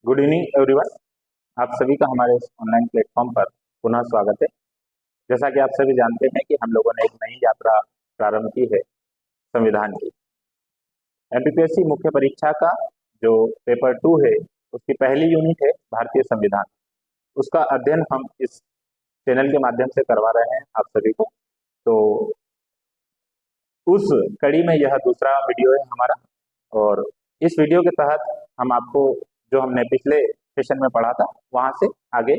Good evening everyone. आप सभी का हमारे इस ऑनलाइन प्लेटफॉर्म पर पुनः स्वागत है। जैसा कि आप सभी जानते हैं कि हम लोगों ने एक नई यात्रा प्रारंभ की है, संविधान की। एमपीपीएससी मुख्य परीक्षा का जो पेपर 2 है, उसकी पहली यूनिट है भारतीय संविधान। उसका अध्ययन हम इस चैनल के माध्यम से करवा रहे हैं आप सभी को। तो उस कड़ी में यह दूसरा वीडियो है हमारा, और इस वीडियो के तहत हम आपको जो हमने पिछले सेशन में पढ़ा था वहां से आगे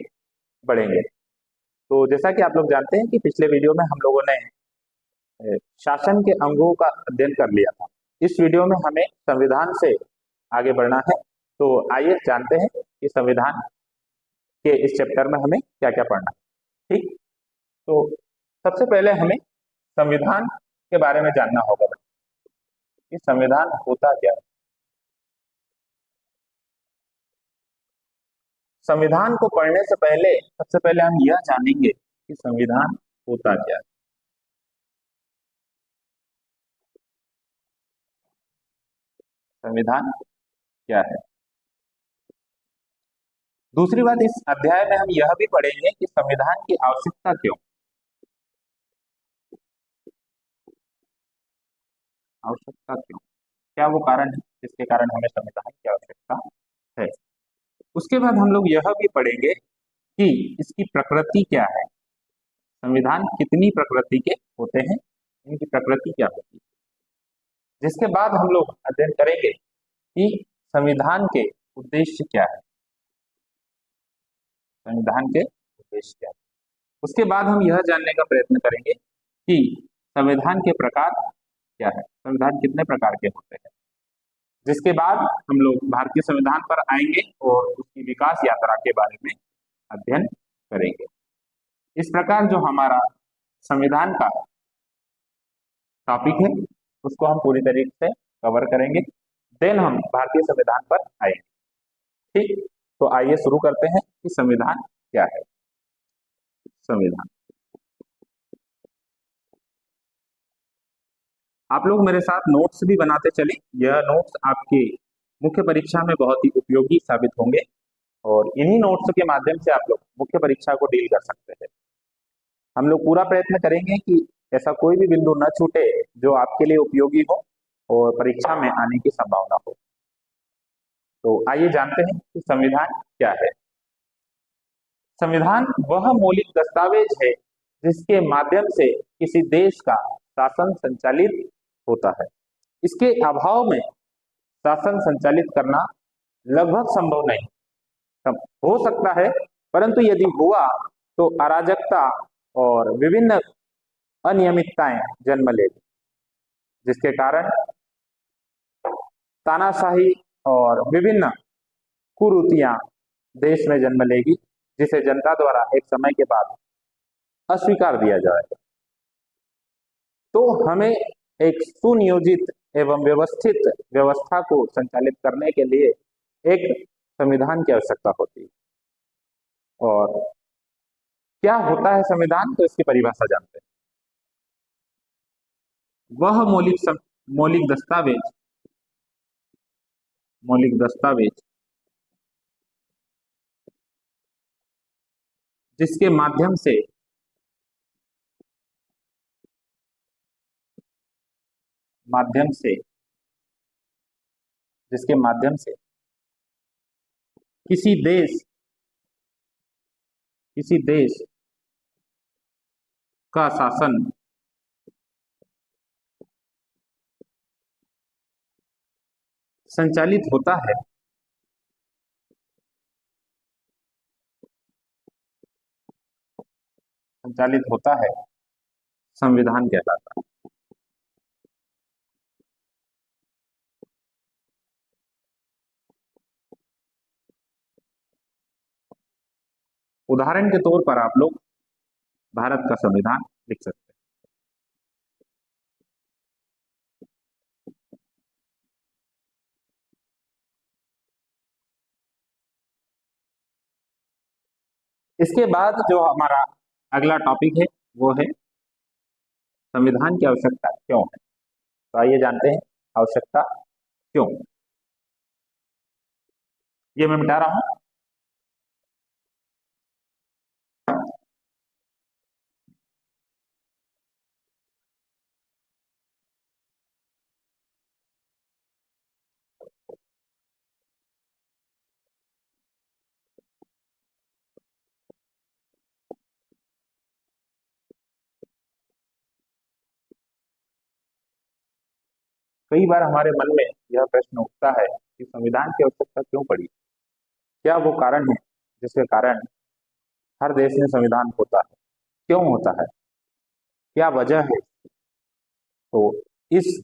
बढ़ेंगे। तो जैसा कि आप लोग जानते हैं कि पिछले वीडियो में हम लोगों ने शासन के अंगों का अध्ययन कर लिया था। इस वीडियो में हमें संविधान से आगे बढ़ना है। तो आइए जानते हैं कि संविधान के इस चैप्टर में हमें क्या क्या पढ़ना है। ठीक, तो सबसे पहले हमें संविधान के बारे में जानना होगा कि संविधान होता क्या है। संविधान को पढ़ने से पहले सबसे पहले हम यह जानेंगे कि संविधान होता क्या है। संविधान क्या है। दूसरी बात, इस अध्याय में हम यह भी पढ़ेंगे कि संविधान की आवश्यकता क्यों। आवश्यकता क्यों, क्या वो कारण है जिसके कारण हमें संविधान की आवश्यकता है। उसके बाद हम लोग यह भी पढ़ेंगे कि इसकी प्रकृति क्या है। संविधान कितनी प्रकृति के होते हैं, इनकी प्रकृति क्या होती है। जिसके बाद हम लोग अध्ययन करेंगे कि संविधान के उद्देश्य क्या है। संविधान के उद्देश्य क्या है। उसके बाद हम यह जानने का प्रयत्न करेंगे कि संविधान के प्रकार क्या है, संविधान कितने प्रकार के होते हैं। जिसके बाद हम लोग भारतीय संविधान पर आएंगे और उसकी विकास यात्रा के बारे में अध्ययन करेंगे। इस प्रकार जो हमारा संविधान का टॉपिक है उसको हम पूरी तरीके से कवर करेंगे। देन हम भारतीय संविधान पर आएंगे। ठीक, तो आइए शुरू करते हैं कि संविधान क्या है। संविधान, आप लोग मेरे साथ नोट्स भी बनाते चले। यह नोट्स आपके मुख्य परीक्षा में बहुत ही उपयोगी साबित होंगे, और इन्हीं नोट्स के माध्यम से आप लोग मुख्य परीक्षा को डील कर सकते हैं। हम लोग पूरा प्रयत्न करेंगे कि ऐसा कोई भी बिंदु न छूटे जो आपके लिए उपयोगी हो और परीक्षा में आने की संभावना हो। तो आइए जानते हैं कि संविधान क्या है। संविधान वह मौलिक दस्तावेज है जिसके माध्यम से किसी देश का शासन संचालित होता है। इसके अभाव में शासन संचालित करना लगभग संभव नहीं। हो सकता है, परंतु यदि हुआ तो अराजकता और विभिन्न अनियमितताएं जन्म लेगी, जिसके कारण तानाशाही और विभिन्न कुरीतियां देश में जन्म लेगी, जिसे जनता द्वारा एक समय के बाद अस्वीकार दिया जाएगा। तो हमें एक सुनियोजित एवं व्यवस्थित व्यवस्था को संचालित करने के लिए एक संविधान की आवश्यकता होती है। और क्या होता है संविधान, तो इसकी परिभाषा जानते हैं। वह मौलिक दस्तावेज, मौलिक दस्तावेज जिसके माध्यम से माध्यम से जिसके माध्यम से किसी देश किसी देश का शासन संचालित होता है, संविधान कहलाता है। उदाहरण के तौर पर आप लोग भारत का संविधान लिख सकते हैं। इसके बाद जो हमारा अगला टॉपिक है वो है संविधान की आवश्यकता क्यों है। तो आइए जानते हैं आवश्यकता क्यों। ये मैं मिटा रहा हूं। कई बार हमारे मन में यह प्रश्न उठता है कि संविधान की आवश्यकता क्यों पड़ी। क्या वो कारण है जिसके कारण हर देश में संविधान होता है, क्यों होता है, क्या वजह है। तो इस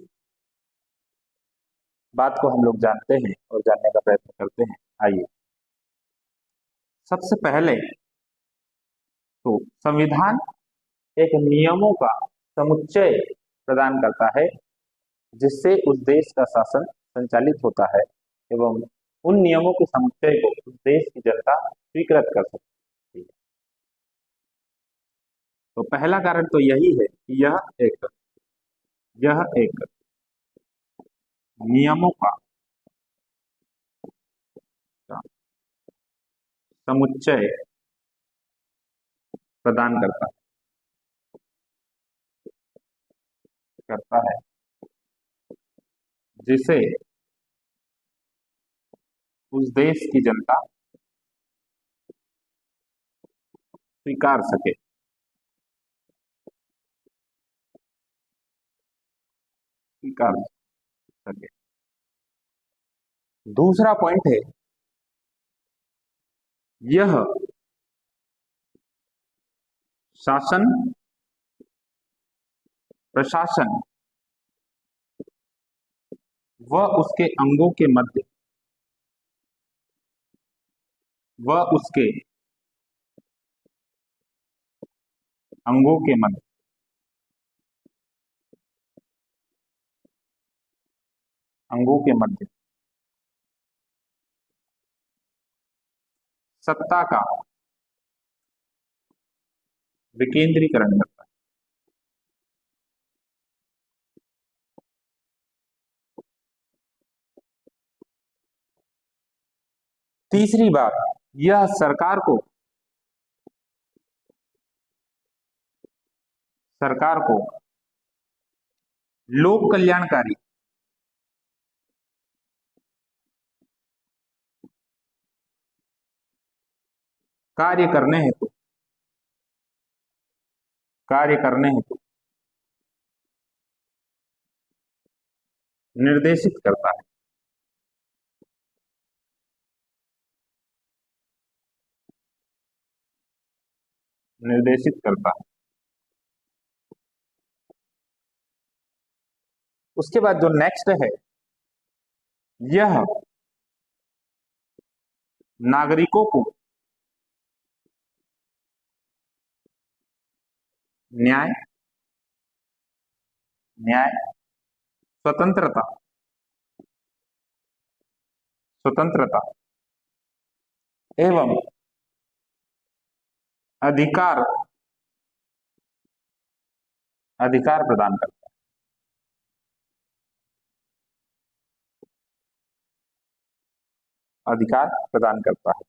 बात को हम लोग जानते हैं और जानने का प्रयत्न करते हैं। आइए, सबसे पहले तो संविधान एक नियमों का समुच्चय प्रदान करता है जिससे उस देश का शासन संचालित होता है एवं उन नियमों के समुच्चय को उस देश की जनता स्वीकृत कर सकती है। तो पहला कारण तो यही है कि यह एक नियमों का समुच्चय प्रदान करता है जिसे उस देश की जनता स्वीकार सके। दूसरा पॉइंट है, यह शासन प्रशासन व उसके अंगों के मध्य व उसके अंगों के मध्य अंगों के मध्य सत्ता का विकेंद्रीकरण करता है। तीसरी बात, यह सरकार को लोक कल्याणकारी कार्य करने हेतु निर्देशित करता है। निर्देशित करता है। उसके बाद जो नेक्स्ट है, यह नागरिकों को न्याय न्याय स्वतंत्रता स्वतंत्रता एवं अधिकार अधिकार प्रदान करता अधिकार प्रदान करता है।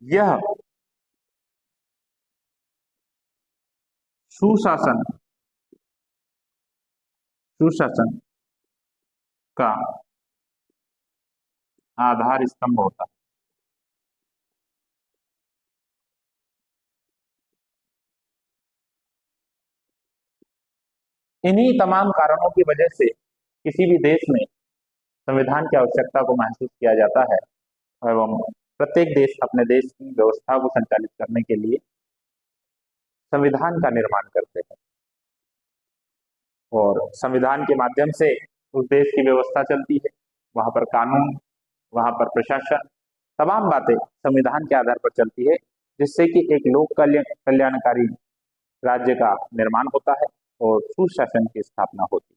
यह सुशासन सुशासन का आधार स्तंभ होता है। इन्हीं तमाम कारणों की वजह से किसी भी देश में संविधान की आवश्यकता को महसूस किया जाता है एवं प्रत्येक देश अपने देश की व्यवस्था को संचालित करने के लिए संविधान का निर्माण करते हैं और संविधान के माध्यम से उस देश की व्यवस्था चलती है। वहां पर कानून, वहां पर प्रशासन, तमाम बातें संविधान के आधार पर चलती है जिससे कि एक लोक कल्याणकारी राज्य का निर्माण होता है और सुशासन की स्थापना होती है।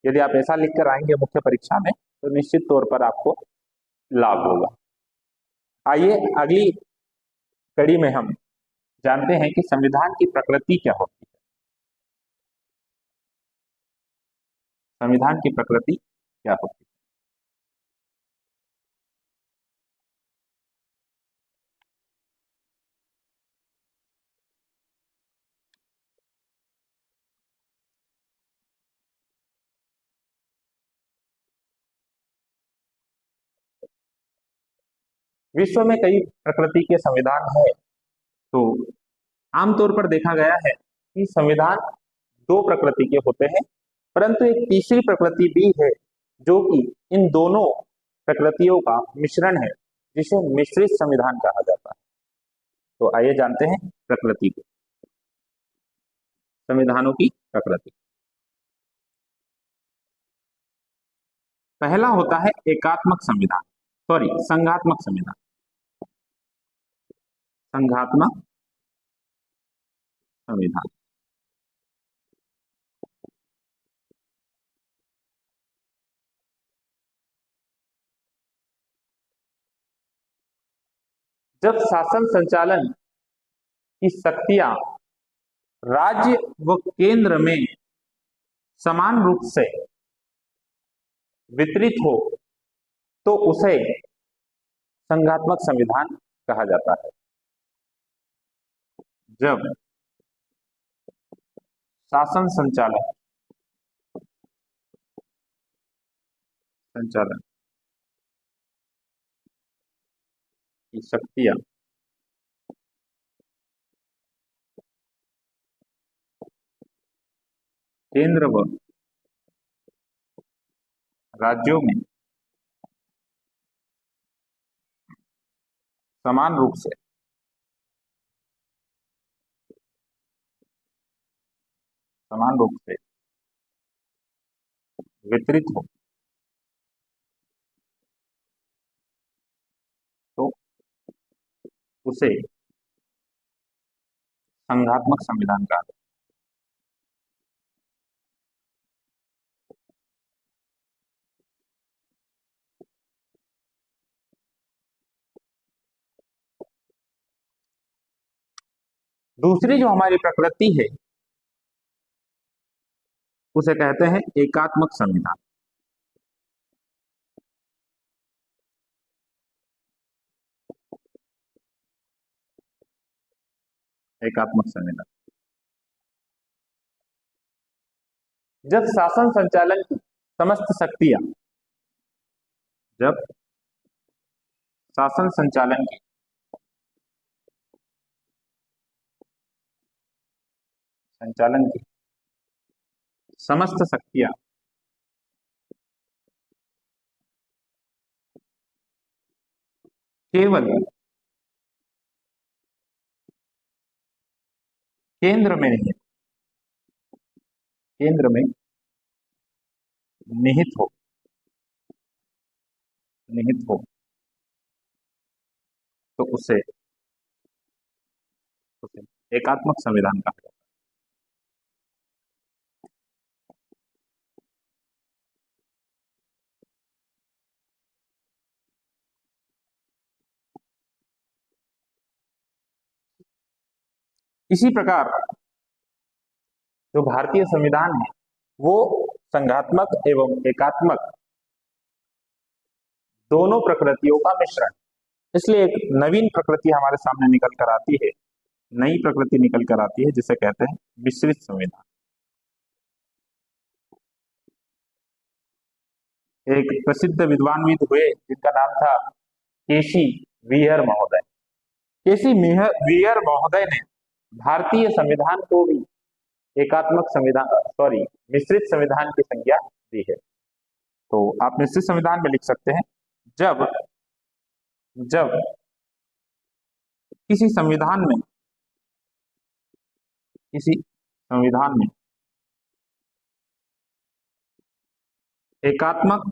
यदि आप ऐसा लिखकर आएंगे मुख्य परीक्षा में तो निश्चित तौर पर आपको लाभ होगा। आइए अगली कड़ी में हम जानते हैं कि संविधान की प्रकृति क्या होती है। संविधान की प्रकृति क्या होती है? विश्व में कई प्रकृति के संविधान है, तो आमतौर पर देखा गया है कि संविधान दो प्रकृति के होते हैं, परंतु एक तीसरी प्रकृति भी है जो कि इन दोनों प्रकृतियों का मिश्रण है, जिसे मिश्रित संविधान कहा जाता है। तो आइए जानते हैं प्रकृति को, संविधानों की प्रकृति। पहला होता है एकात्मक संविधान, सॉरी संघात्मक संविधान। संघात्मक संविधान जब शासन संचालन की शक्तियां राज्य व केंद्र में समान रूप से वितरित हो तो उसे संघात्मक संविधान कहा जाता है। जब शासन संचालन संचालन की शक्तियां केंद्र व राज्यों में समान रूप से वितरित हो तो उसे संघात्मक संविधान कहा जाता है। दूसरी जो हमारी प्रकृति है उसे कहते हैं एकात्मक संविधान। एकात्मक संविधान जब शासन संचालन की समस्त शक्तियां जब शासन संचालन की समस्त शक्तियां केवल केंद्र में नहीं केंद्र में निहित हो तो उसे एकात्मक संविधान कहा जाता है। इसी प्रकार जो भारतीय संविधान है वो संघात्मक एवं एकात्मक दोनों प्रकृतियों का मिश्रण, इसलिए एक नवीन प्रकृति हमारे सामने निकल कर आती है, नई प्रकृति निकल कर आती है जिसे कहते हैं मिश्रित संविधान। एक प्रसिद्ध विद्वानविद हुए जिनका नाम था केसी वीर महोदय। केसी वीर महोदय ने भारतीय संविधान को भी एकात्मक संविधान सॉरी मिश्रित संविधान की संज्ञा दी है। तो आप मिश्रित संविधान में लिख सकते हैं जब जब किसी संविधान में एकात्मक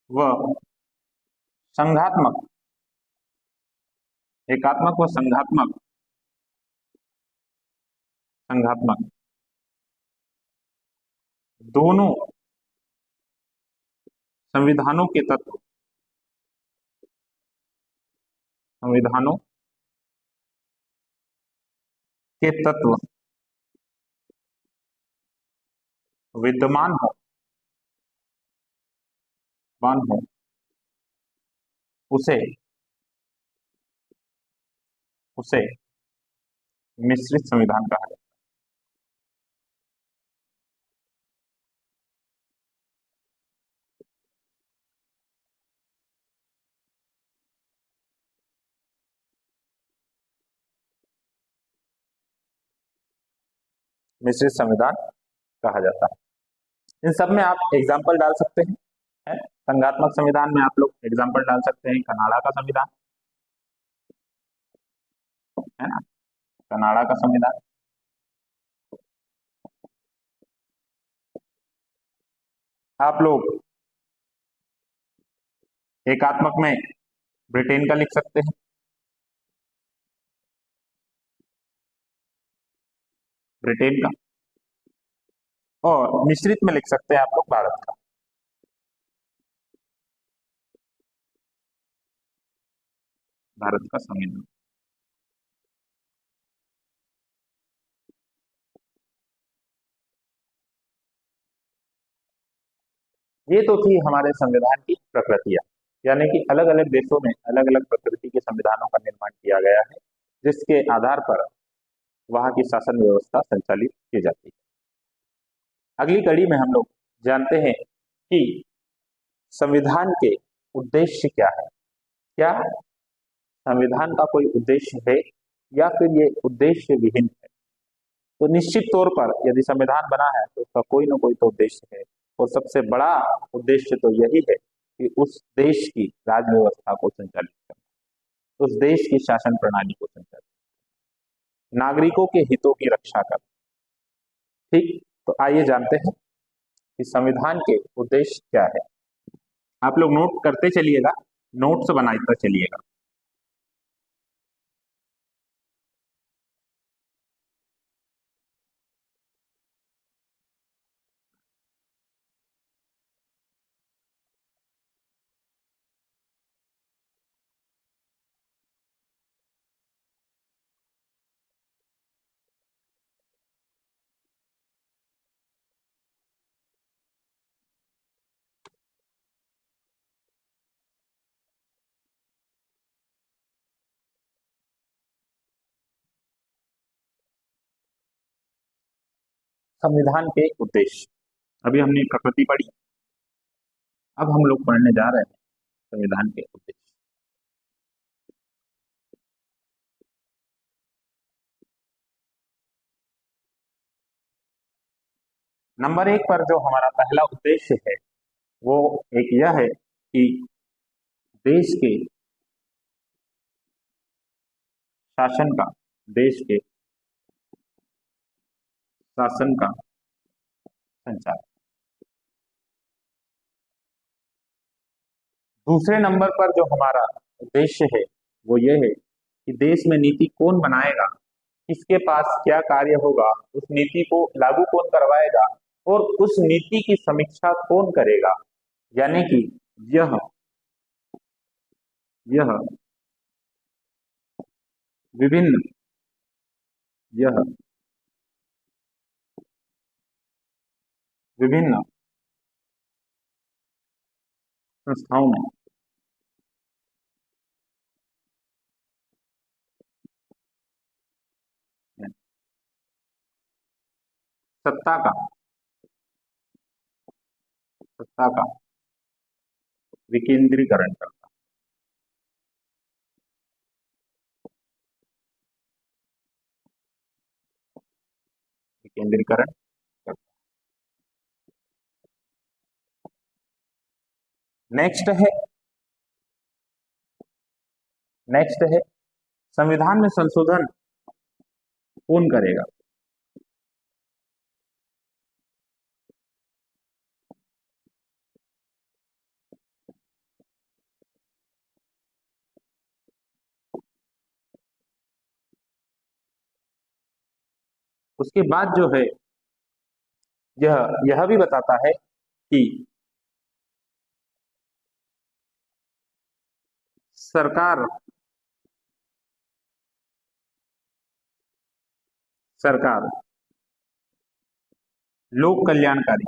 व संघात्मक संघात्मक दोनों संविधानों के तत्व विद्यमान हो उसे मिश्रित संविधान कहा जाता है। मिश्रित संविधान कहा जाता है। इन सब में आप एग्जाम्पल डाल सकते हैं, है? संघात्मक संविधान में आप लोग एग्जाम्पल डाल सकते हैं कनाडा का संविधान, है ना, कनाडा का संविधान। आप लोग एकात्मक में ब्रिटेन का लिख सकते हैं, ब्रिटेन का, और मिश्रित में लिख सकते हैं आप लोग भारत का, भारत का संविधान। ये तो थी हमारे संविधान की प्रकृतियां, यानी कि अलग अलग देशों में अलग अलग प्रकृति के संविधानों का निर्माण किया गया है, जिसके आधार पर वहां की शासन व्यवस्था संचालित की जाती है। अगली कड़ी में हम लोग जानते हैं कि संविधान के उद्देश्य क्या है। क्या संविधान का कोई उद्देश्य है या फिर ये उद्देश्य विहीन है? तो निश्चित तौर पर यदि संविधान बना है तो उसका कोई ना कोई तो उद्देश्य है, और सबसे बड़ा उद्देश्य तो यही है कि उस देश की राज व्यवस्था को संचालित करना, उस देश की शासन प्रणाली को संचालित, नागरिकों के हितों की रक्षा करना। ठीक, तो आइए जानते हैं कि संविधान के उद्देश्य क्या है। आप लोग नोट करते चलिएगा, नोट्स बनाते चलिएगा। संविधान के उद्देश्य, अभी हमने प्रकृति पढ़ी, अब हम लोग पढ़ने जा रहे हैं संविधान के उद्देश्य। नंबर एक पर जो हमारा पहला उद्देश्य है वो एक यह है कि देश के शासन का, देश के शासन का संचालन। दूसरे नंबर पर जो हमारा उद्देश्य है वो ये है कि देश में नीति कौन बनाएगा, किसके पास क्या कार्य होगा, उस नीति को लागू कौन करवाएगा, और उस नीति की समीक्षा कौन करेगा। यानी कि यह यह विभिन्न यह विभिन्न संस्थाओं में सत्ता का सत्ता का विकेंद्रीकरण करता, विकेंद्रीकरण करता। नेक्स्ट है संविधान में संशोधन कौन करेगा। उसके बाद जो है यह भी बताता है कि सरकार सरकार लोक कल्याणकारी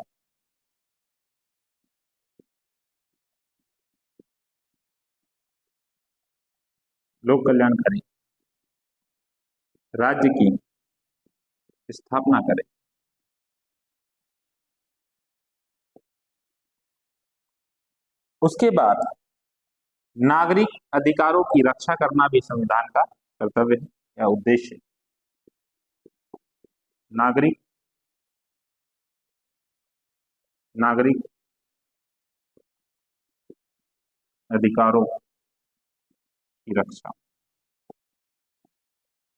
लोक कल्याणकारी राज्य की स्थापना करे। उसके बाद नागरिक अधिकारों की रक्षा करना भी संविधान का कर्तव्य है या उद्देश्य है। नागरिक नागरिक अधिकारों की रक्षा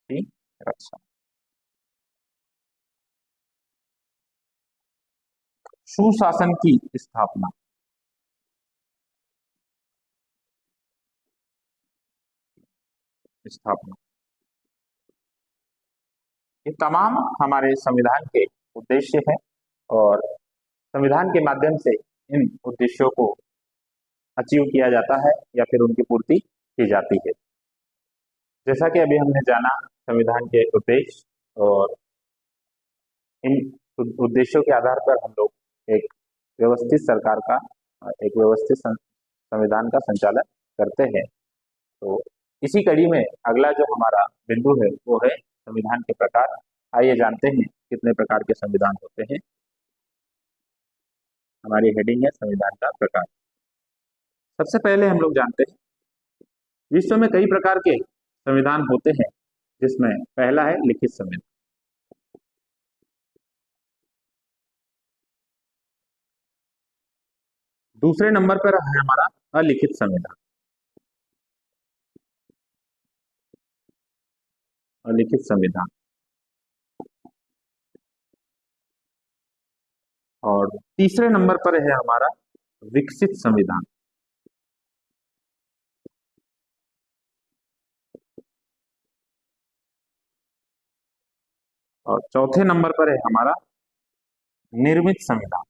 की रक्षा। सुशासन की स्थापना। स्थापना। ये तमाम हमारे संविधान के उद्देश्य हैं और संविधान के माध्यम से इन उद्देश्यों को अचीव किया जाता है या फिर उनकी पूर्ति की जाती है। जैसा कि अभी हमने जाना संविधान के उद्देश्य, और इन उद्देश्यों के आधार पर हम लोग एक व्यवस्थित सरकार का, एक व्यवस्थित संविधान का संचालन करते हैं। तो इसी कड़ी में अगला जो हमारा बिंदु है वो है संविधान के प्रकार। आइए जानते हैं कितने प्रकार के संविधान होते हैं। हमारी हेडिंग है संविधान का प्रकार। सबसे पहले हम लोग जानते हैं विश्व में कई प्रकार के संविधान होते हैं, जिसमें पहला है लिखित संविधान। दूसरे नंबर पर है हमारा अलिखित संविधान। अलिखित संविधान। और तीसरे नंबर पर है हमारा विकसित संविधान। और चौथे नंबर पर है हमारा निर्मित संविधान।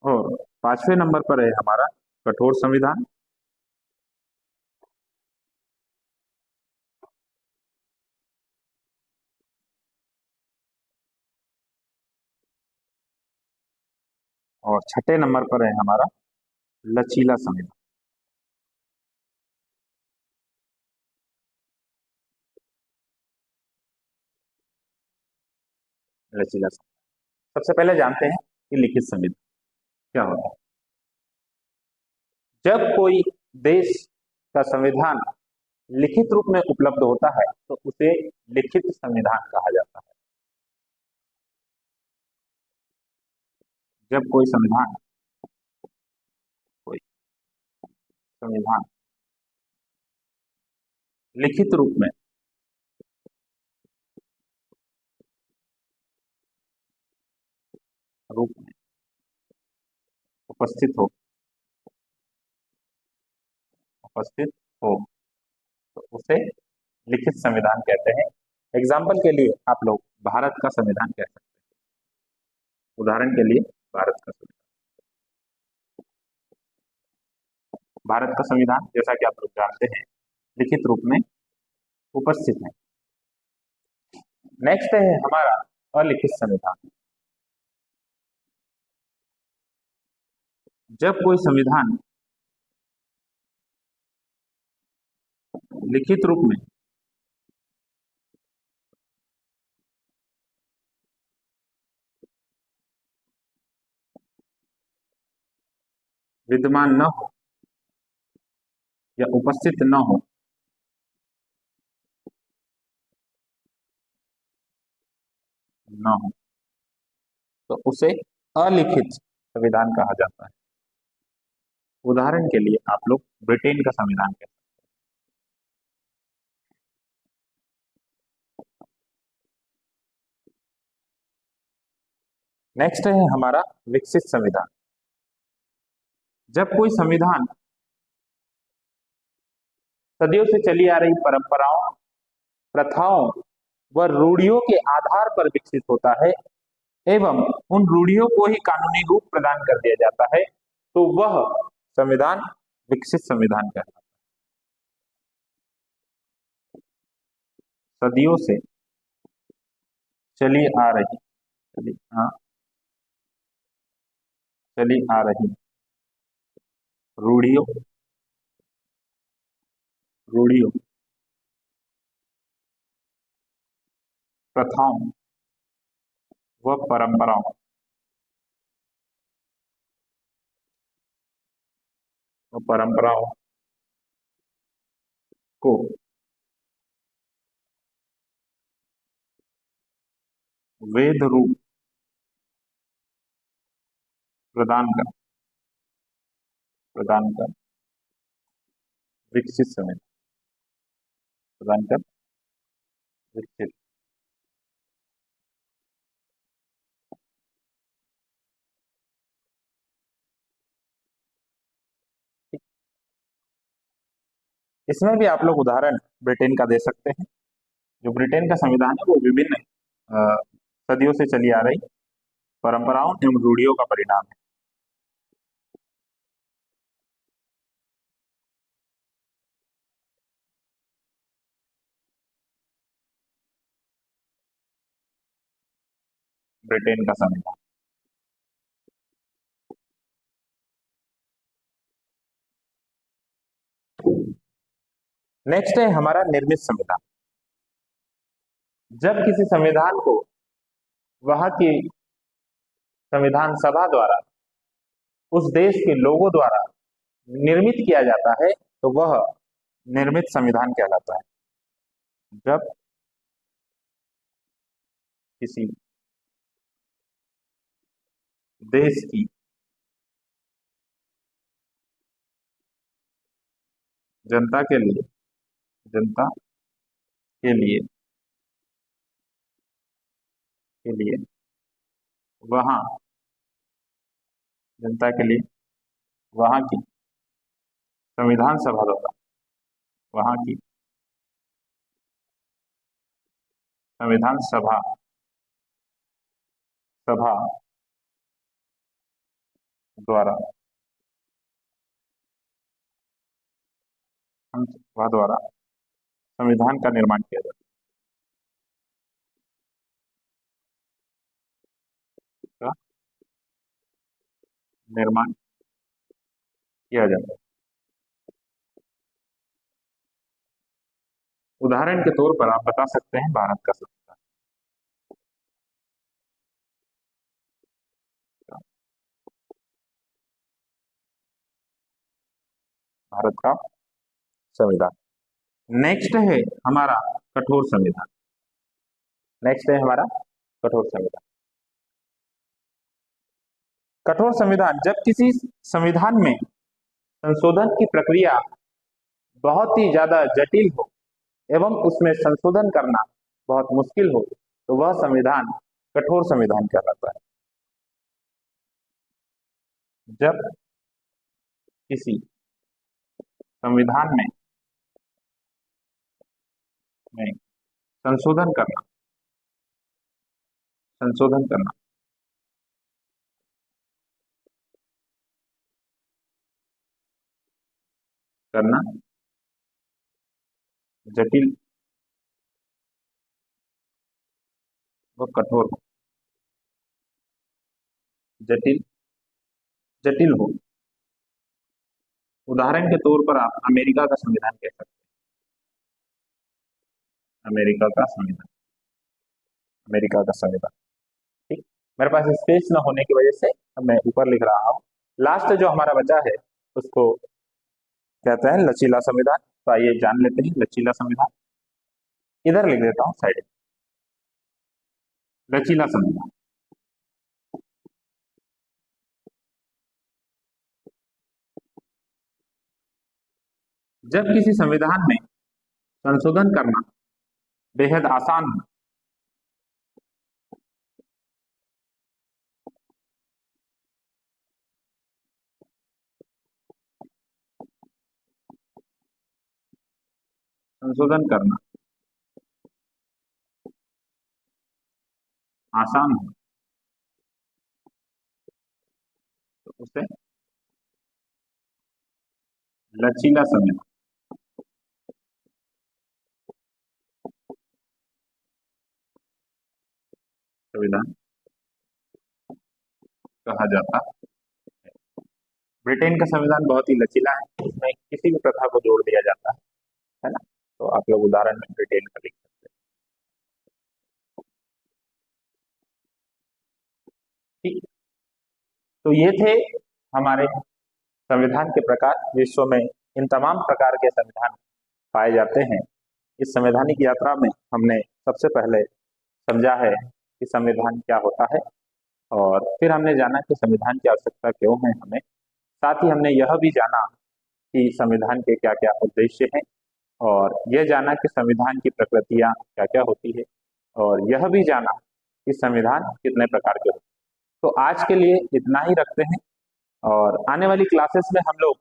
और पांचवें नंबर पर है हमारा कठोर संविधान। और छठे नंबर पर है हमारा लचीला संविधान। लचीला संविधान। सबसे पहले जानते हैं कि लिखित संविधान क्या होता है। जब कोई देश का संविधान लिखित रूप में उपलब्ध होता है तो उसे लिखित संविधान कहा जाता है। जब कोई संविधान लिखित रूप में उपस्थित हो उपस्थित हो तो उसे लिखित संविधान कहते हैं। एग्जाम्पल के लिए आप लोग भारत का संविधान कह सकते हैं। उदाहरण के लिए भारत का संविधान। भारत का संविधान जैसा कि आप लोग जानते हैं लिखित रूप में उपस्थित है। नेक्स्ट है हमारा अलिखित संविधान। जब कोई संविधान लिखित रूप में विद्यमान न हो या उपस्थित न हो तो उसे अलिखित संविधान कहा जाता है। उदाहरण के लिए आप लोग ब्रिटेन का संविधान कहते हैं। नेक्स्ट है हमारा विकसित संविधान। जब कोई संविधान सदियों से चली आ रही परंपराओं, प्रथाओं व रूढ़ियों के आधार पर विकसित होता है एवं उन रूढ़ियों को ही कानूनी रूप प्रदान कर दिया जाता है तो वह संविधान विकसित संविधान कहलाता है। सदियों से चली आ रही चली हाँ चली आ रही रूढ़ियों रूढ़ियों प्रथाओं व परंपराओं को वेद रूप प्रदान कर प्रदान कर विकसित संविधान प्रदान कर विकसित। इसमें भी आप लोग उदाहरण ब्रिटेन का दे सकते हैं। जो ब्रिटेन का संविधान है वो विभिन्न सदियों से चली आ रही परंपराओं एवं रूढ़ियों का परिणाम है। ब्रिटेन का संविधान। नेक्स्ट है हमारा निर्मित संविधान। जब किसी संविधान को वहां की संविधान सभा द्वारा उस देश के लोगों द्वारा निर्मित किया जाता है तो वह निर्मित संविधान कहलाता है। जब किसी देश की जनता के लिए जनता के लिए के लिए वहां जनता के लिए वहां की संविधान सभा द्वारा वहां की संविधान सभा सभा द्वारा हम सभा द्वारा संविधान का निर्माण किया जाता है। निर्माण किया जाता है। उदाहरण के तौर पर आप बता सकते हैं भारत का संविधान। भारत का संविधान। नेक्स्ट है हमारा कठोर संविधान। नेक्स्ट है हमारा कठोर संविधान। कठोर संविधान जब किसी संविधान में संशोधन की प्रक्रिया बहुत ही ज्यादा जटिल हो एवं उसमें संशोधन करना बहुत मुश्किल हो तो वह संविधान कठोर संविधान कहलाता है। जब किसी संविधान में संशोधन करना संशोधन करना करना जटिल व कठोर हो जटिल जटिल हो। उदाहरण के तौर पर आप अमेरिका का संविधान कह सकते हैं। अमेरिका का संविधान अमेरिका का संविधान। ठीक। मेरे पास स्पेस न होने की वजह से अब मैं ऊपर लिख रहा हूँ। लास्ट जो हमारा बचा है उसको कहते हैं लचीला संविधान। तो आइए जान लेते हैं लचीला संविधान। इधर लिख देता हूँ साइड में लचीला संविधान। जब किसी संविधान में संशोधन करना बेहद आसान हो संशोधन करना आसान हो तो उसे लचीला संविधान संविधान कहा जाता है। ब्रिटेन का संविधान बहुत ही लचीला है। इसमें किसी भी प्रथा को जोड़ दिया जाता है ना। तो आप लोग उदाहरण में ब्रिटेन का लिख सकते हैं। ठीक। तो ये थे हमारे संविधान के प्रकार। विश्व में इन तमाम प्रकार के संविधान पाए जाते हैं। इस संवैधानिक यात्रा में हमने सबसे पहले समझा है कि संविधान क्या होता है, और फिर हमने जाना कि संविधान की आवश्यकता क्यों है हमें। साथ ही हमने यह भी जाना कि संविधान के क्या क्या उद्देश्य हैं, और यह जाना कि संविधान की प्रकृतियां क्या क्या होती है, और यह भी जाना कि संविधान कितने प्रकार के होते हैं। तो आज के लिए इतना ही रखते हैं, और आने वाली क्लासेस में हम लोग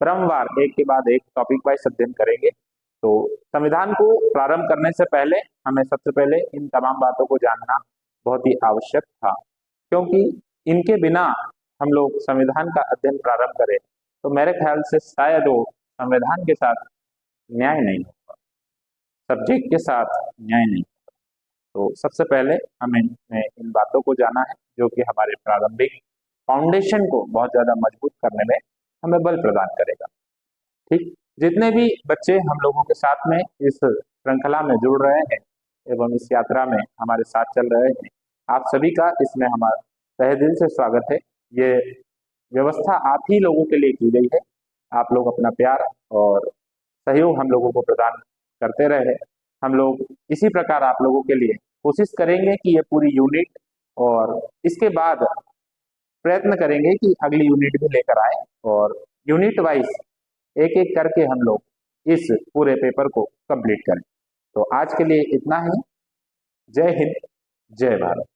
क्रमवार एक के बाद एक टॉपिक वाइज अध्ययन करेंगे। तो संविधान को प्रारंभ करने से पहले हमें सबसे पहले इन तमाम बातों को जानना बहुत ही आवश्यक था, क्योंकि इनके बिना हम लोग संविधान का अध्ययन प्रारंभ करें तो मेरे ख्याल से शायद वो संविधान के साथ न्याय नहीं होगा, सब्जेक्ट के साथ न्याय नहीं। तो सबसे पहले हमें इन बातों को जाना है, जो कि हमारे प्रारंभिक फाउंडेशन को बहुत ज्यादा मजबूत करने में हमें बल प्रदान करेगा। ठीक, जितने भी बच्चे हम लोगों के साथ में इस श्रृंखला में जुड़ रहे हैं एवं इस यात्रा में हमारे साथ चल रहे हैं, आप सभी का इसमें हमारा तहे दिल से स्वागत है। ये व्यवस्था आप ही लोगों के लिए की गई है। आप लोग अपना प्यार और सहयोग हम लोगों को प्रदान करते रहे। हम लोग इसी प्रकार आप लोगों के लिए कोशिश करेंगे कि ये पूरी यूनिट, और इसके बाद प्रयत्न करेंगे कि अगली यूनिट भी लेकर आए, और यूनिट वाइज एक एक करके हम लोग इस पूरे पेपर को कंप्लीट करें। तो आज के लिए इतना ही। जय हिंद, जय भारत।